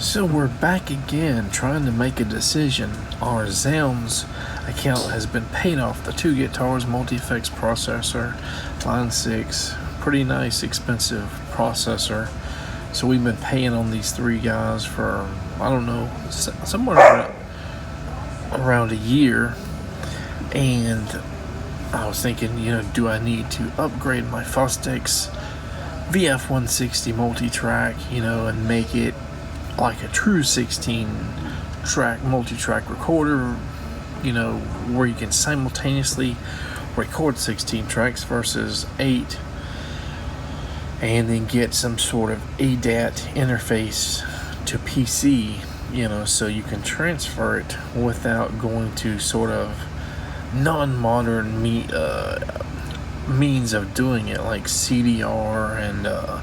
So we're back again trying to make a decision. Our Zzounds account has been paid off. The two guitars, multi-effects processor, line 6, pretty nice expensive processor. So we've been paying on these three guys for, I don't know, somewhere around a year. And I was thinking, do I need to upgrade my Fostex VF-160 multitrack, and make it like a true 16-track multi-track recorder, where you can simultaneously record 16 tracks versus 8, and then get some sort of ADAT interface to PC, so you can transfer it without going to sort of non-modern means of doing it, like CDR and the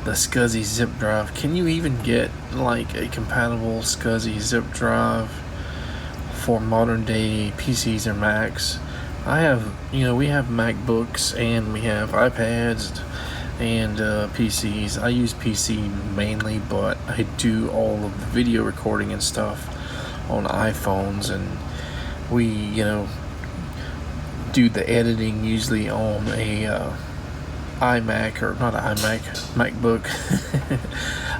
SCSI zip drive. Can you even get like a compatible SCSI zip drive for modern day PCs or Macs? We have MacBooks and we have iPads and PCs. I use PC mainly, but I do all of the video recording and stuff on iPhones, and we do the editing usually on a iMac, or not an iMac, MacBook.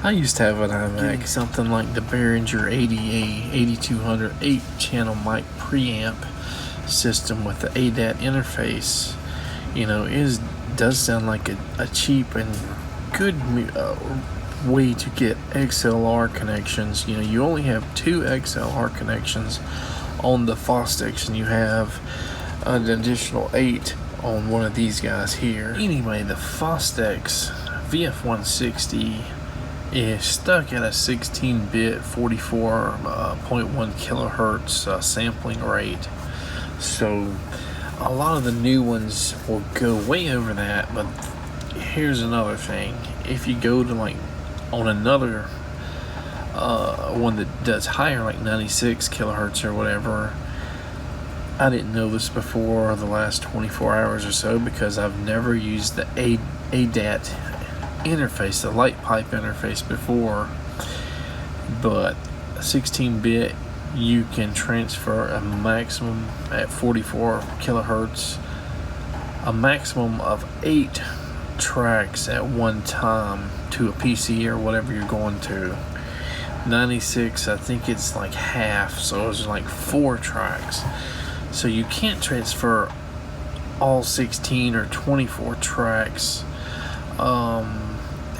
I used to have an iMac, something like the Behringer 8200 8-channel mic preamp system with the ADAT interface. Does sound like a cheap and good way to get XLR connections. You only have 2 XLR connections on the Fostex, and you have an additional 8 on one of these guys here. Anyway, the Fostex VF-160 is stuck at a 16-bit 44.1 kilohertz sampling rate. So a lot of the new ones will go way over that, but here's another thing. If you go to on another one that does higher, like 96 kilohertz or whatever, I didn't know this before the last 24 hours or so, because I've never used the ADAT interface, the light pipe interface, before. But 16-bit, you can transfer a maximum at 44 kilohertz, a maximum of 8 tracks at one time to a PC or whatever you're going to. 96, I think it's like half, so it's like 4 tracks. So you can't transfer all 16 or 24 tracks at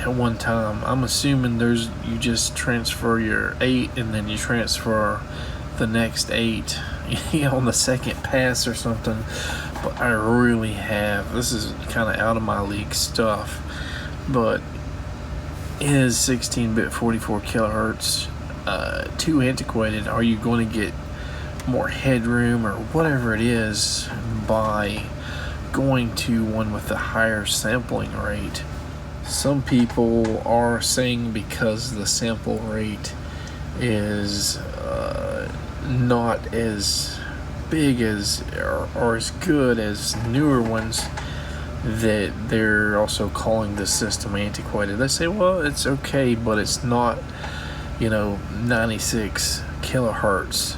one time. I'm assuming you just transfer your 8 and then you transfer the next 8 on the second pass or something. But I really have, this is kind of out of my league stuff, but is 16-bit 44 kilohertz too antiquated? Are you going to get more headroom or whatever it is by going to one with a higher sampling rate? Some people are saying because the sample rate is not as big as or as good as newer ones, that they're also calling the system antiquated. They say, well, it's okay, but it's not 96 kilohertz.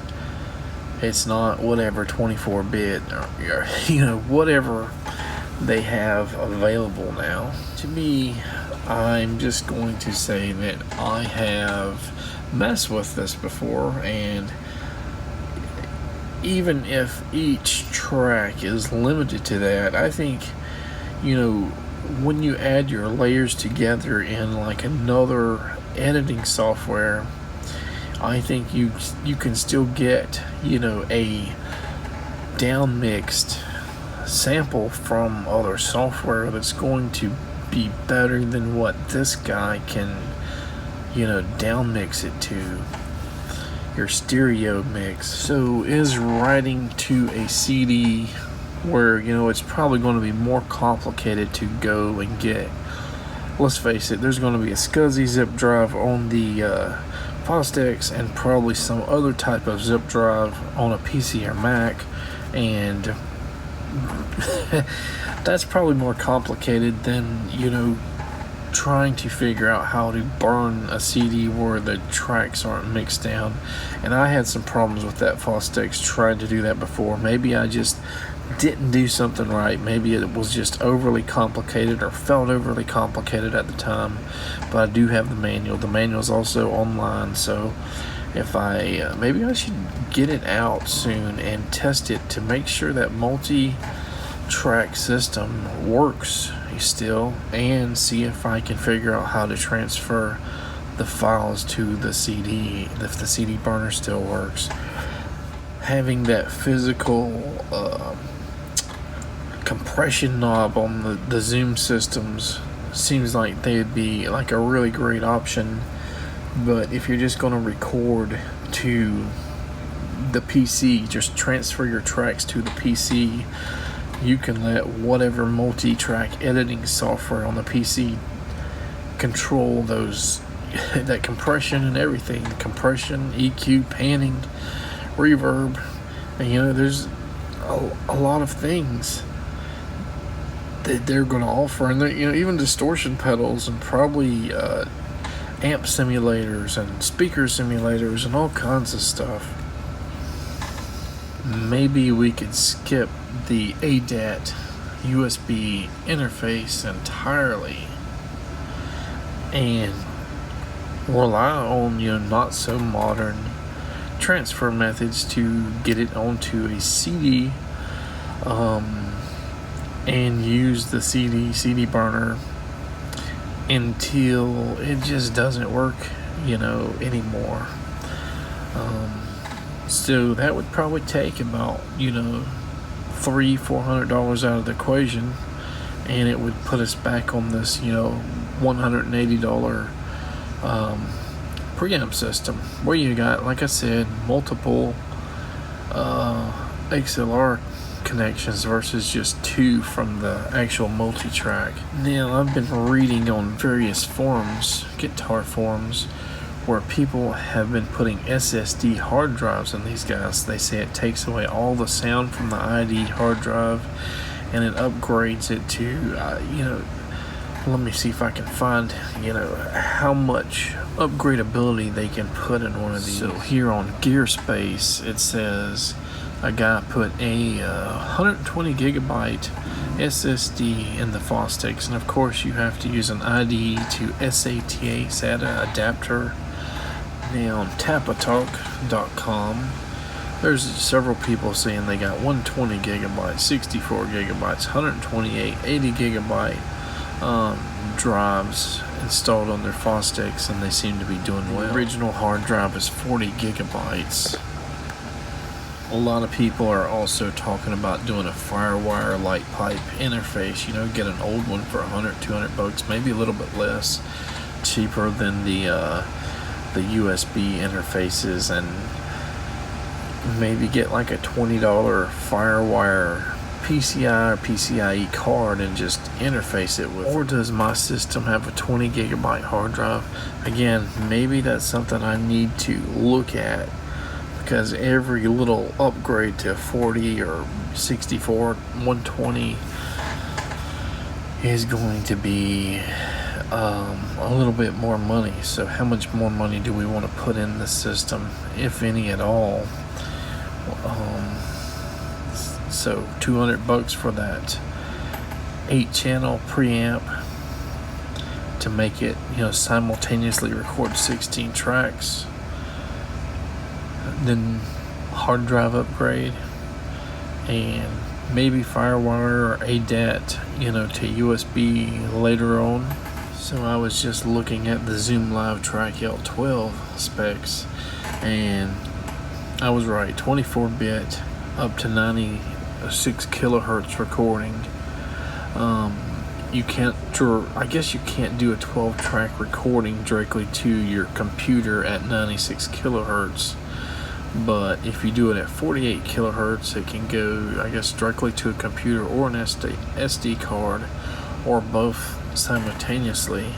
It's not whatever 24-bit or whatever they have available now. To me, I'm just going to say that I have messed with this before, and even if each track is limited to that, I think when you add your layers together in like another editing software, I think you can still get a down mixed sample from other software that's going to be better than what this guy can down mix it to, your stereo mix. So is writing to a CD where it's probably going to be more complicated to go and get. Let's face it, there's going to be a SCSI zip drive on the Fostex and probably some other type of zip drive on a PC or Mac, and that's probably more complicated than trying to figure out how to burn a CD where the tracks aren't mixed down, and I had some problems with that Fostex trying to do that before. Maybe I just didn't do something right. Maybe it was just overly complicated or felt overly complicated at the time, but I do have the manual. The manual's also online, so if maybe I should get it out soon and test it to make sure that multi-track system works still, and see if I can figure out how to transfer the files to the CD if the CD burner still works. Having that physical compression knob on the Zzounds systems seems like they'd be like a really great option, but if you're just going to record to the PC, just transfer your tracks to the PC. You can let whatever multi-track editing software on the PC control that compression and everything. Compression, EQ, panning, reverb, and there's a lot of things that they're going to offer, and even distortion pedals, and probably amp simulators and speaker simulators and all kinds of stuff. Maybe we could skip the ADAT USB interface entirely and rely on not so modern transfer methods to get it onto a CD, and use the CD burner until it just doesn't work anymore. So that would probably take about $300-400 out of the equation, and it would put us back on this $180 preamp system where you got, like I said, multiple XLR connections versus just 2 from the actual multi-track. Now, I've been reading on various forums, guitar forums, where people have been putting SSD hard drives in these guys. They say it takes away all the sound from the ID hard drive, and it upgrades it to let me see if I can find how much upgradability they can put in one of these. So here on Gearspace, it says a guy put a 120 gigabyte SSD in the Fostex, and of course you have to use an ID to SATA adapter. Now on tapatalk.com, there's several people saying they got 120 gigabytes, 64 gigabytes, 128, 80 gigabyte drives installed on their Fostex, and they seem to be doing well. The original hard drive is 40 gigabytes. A lot of people are also talking about doing a FireWire light pipe interface. Get an old one for $100-200, maybe a little bit less, cheaper than the USB interfaces, and maybe get like a $20 FireWire PCI or PCIe card and just interface it with. Or does my system have a 20 gigabyte hard drive? Again, maybe that's something I need to look at, because every little upgrade to 40 or 64, 120 is going to be a little bit more money. So how much more money do we want to put in the system, if any at all? So $200 for that 8-channel preamp to make it simultaneously record 16 tracks. Then hard drive upgrade, and maybe FireWire or ADAT to USB later on. So I was just looking at the Zoom Live Track L12 specs, and I was right. 24-bit up to 96 kilohertz recording. I guess you can't do a 12-track recording directly to your computer at 96 kilohertz. But if you do it at 48 kilohertz, it can go, I guess, directly to a computer or an SD card, or both simultaneously.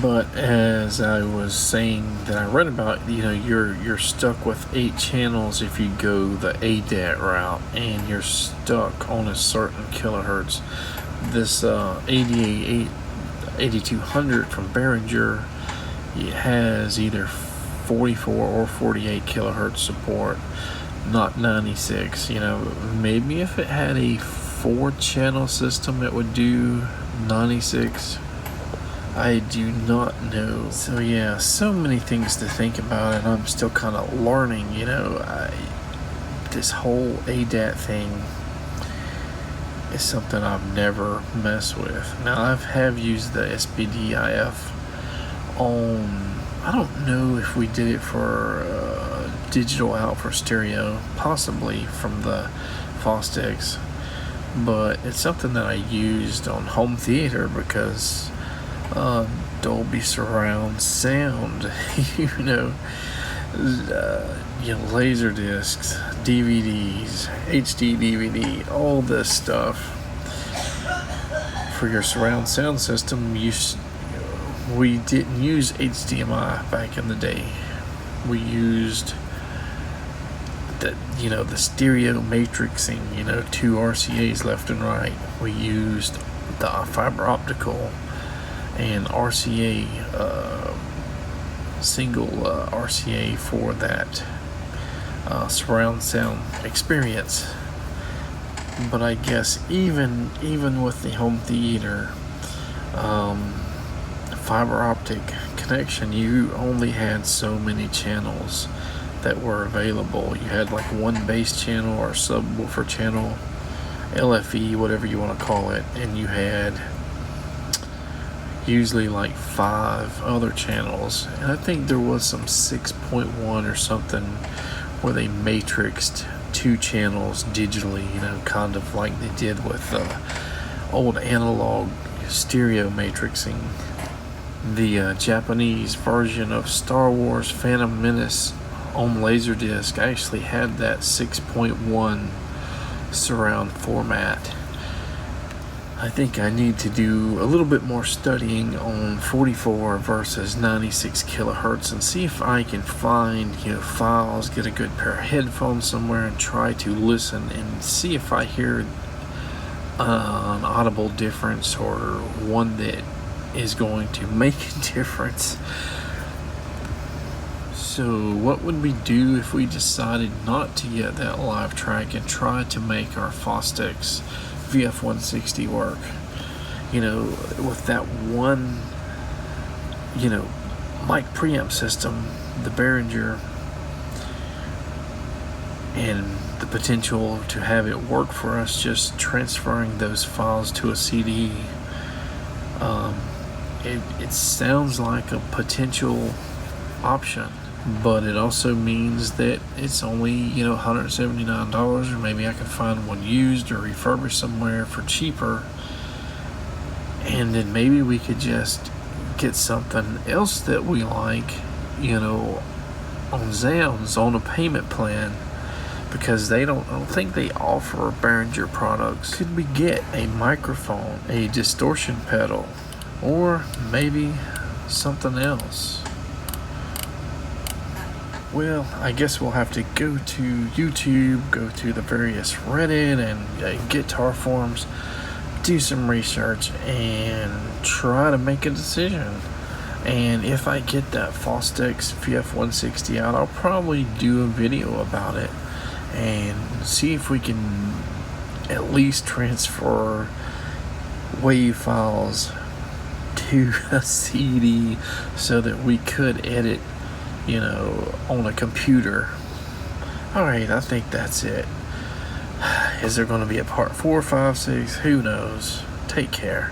But as I was saying that I read about, you're stuck with 8 channels if you go the ADAT route, and you're stuck on a certain kilohertz. This 88 8200 from Behringer, it has either 44 or 48 kilohertz support, not 96. You know, maybe if it had a 4-channel system it would do 96. I do not know. So yeah, so many things to think about, and I'm still kind of learning. You know, this whole ADAT thing is something I've never messed with. Now I have used the SPDIF on, I don't know if we did it for digital out for stereo, possibly from the Fostex, but it's something that I used on home theater because Dolby surround sound, you know, laser discs, DVDs, HD DVD, all this stuff for your surround sound system. We didn't use HDMI back in the day. We used the stereo matrixing, 2 RCAs left and right. We used the fiber optical and RCA, single RCA for that surround sound experience. But I guess even with the home theater fiber optic connection, you only had so many channels that were available. You had like one bass channel or subwoofer channel, LFE, whatever you want to call it, and you had usually like 5 other channels. And I think there was some 6.1 or something where they matrixed 2 channels digitally, kind of like they did with old analog stereo matrixing. The Japanese version of Star Wars Phantom Menace on Laserdisc actually had that 6.1 surround format. I think I need to do a little bit more studying on 44 versus 96 kilohertz and see if I can find files, get a good pair of headphones somewhere and try to listen and see if I hear an audible difference or one that is going to make a difference. So what would we do if we decided not to get that live track and try to make our Fostex VF-160 work? With that one, mic preamp system, the Behringer, and the potential to have it work for us just transferring those files to a CD. It sounds like a potential option, but it also means that it's only $179, or maybe I can find one used or refurbished somewhere for cheaper, and then maybe we could just get something else that we like on Zzounds on a payment plan, because I don't think they offer Behringer products. Could we get a microphone, a distortion pedal, or maybe something else? Well, I guess we'll have to go to YouTube, go to the various Reddit and guitar forums, do some research, and try to make a decision. And if I get that Fostex VF-160 out, I'll probably do a video about it and see if we can at least transfer WAV files to a CD so that we could edit on a computer. Alright, I think that's it. Is there going to be a part 4, 5, 6? Who knows? Take care.